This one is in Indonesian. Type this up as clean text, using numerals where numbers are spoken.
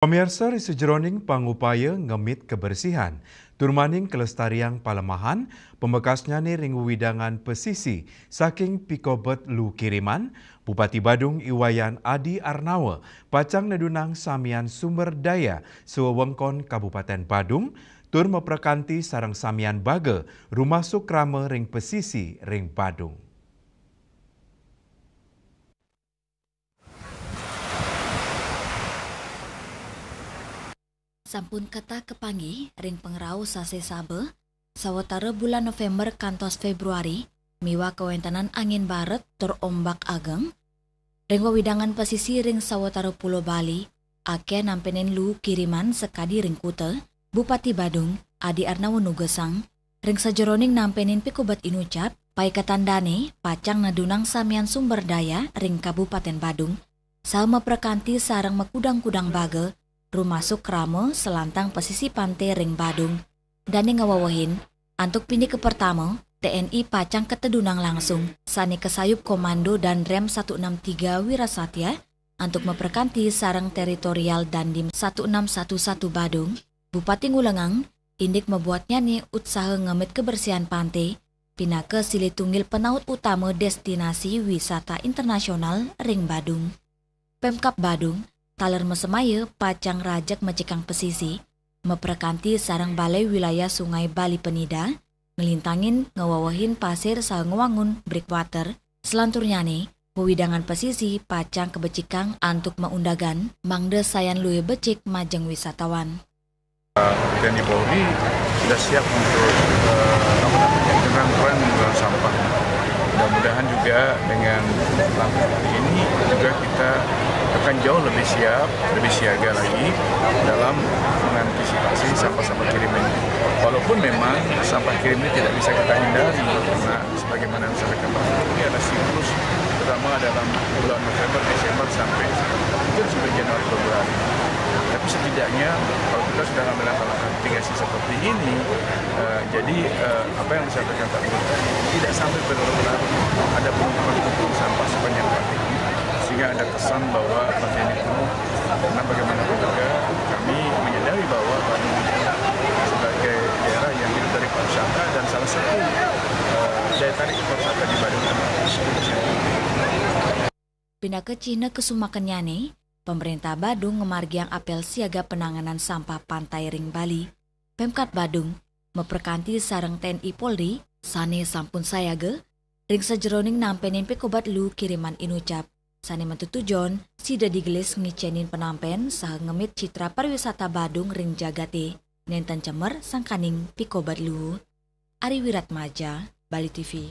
Pemirsa sejroning pangupaya ngemit kebersihan, turmaning kelestarian Palemahan, pembekasnya ni ring widangan pesisi saking Pikobet Lu Kiriman, Bupati Badung Iwayan Adi Arnawa, pacang nedunang samian sumber daya sewewengkon Kabupaten Badung, tur meprekanti sarang samian baga, rumah sukrama ring pesisi ring Badung. Sampun kata kepangi ring pengrau sase sabe, sawetara bulan November kantos Februari, miwa kewentanan angin baret tur ombak ageng, ring wewidangan pesisi ring sawetara Pulau Bali, ake nampenin Lu Kiriman sekadi ring Kute, Bupati Badung, Adi Arnawa nugesang, ring sajeroning nampenin Pikobet Inucap, pai ketandane pacang nadunang samian sumber daya ring Kabupaten Badung, sama perkanti sarang mekudang-kudang baga, rumah sukrama selantang pesisi pantai ring Badung. Dani ngawawahin, antuk pindi ke pertama, TNI pacang ketedunang langsung, sani kesayup komando dan rem 163 Wirasatya, antuk memperkanti sarang teritorial Dandim 1611 Badung, Bupati Ngulengang, indik membuatnya nih usaha ngemit kebersihan pantai, pinake silitunggil penaut utama destinasi wisata internasional ring Badung. Pemkap Badung, taler mesemaya pacang rajak mecikang pesisi, meprekanti sarang balai wilayah Sungai Bali Penida, ngelintangin ngewawahin pasir sa ngewangun breakwater, selanturnya nih, wewidangan pesisi pacang kebecikang antuk maundagan, mangde sayan luye becik majeng wisatawan. TNI Polri sudah siap untuk rangkaian mengelola sampah. Mudah-mudahan juga dengan langkah ini juga kita akan jauh lebih siap, lebih siaga lagi dalam mengantisipasi sampah-sampah kirim ini. Walaupun memang sampah kirim ini tidak bisa kita hindari karena sebagaimana yang saya katakan ini ada siklus terutama dalam bulan November, Desember sampai Januari, Februari. Tapi setidaknya kalau kita sudah mengambil langkah mitigasi seperti ini, jadi apa yang disampaikan Pak Gubernur tidak sampai benar-benar ada penumpukan sampah sepanjang pantai ini, sehingga ada kesan bahwa pantai ini penuh. Karena bagaimanapun juga kami menyadari bahwa Badung sebagai daerah yang hidup dari pariwisata dan salah satu daya tarik pariwisata di Badung adalah Pindah ke Cina kesumakannya nih, pemerintah Badung ngemargiang apel siaga penanganan sampah pantai ring Bali. Pemkat Badung meperkanti sarang TNI Polri, sane sampun sayaga, ring sejeroning nampenin Pikobet Lu Kiriman Inucap. Sane mentutujon, sida digelis ngicenin penampen sah ngemit citra pariwisata Badung ring jagate, nenten cemer sangkaning Pikobet Lu. Ari Wiratmaja, Bali TV.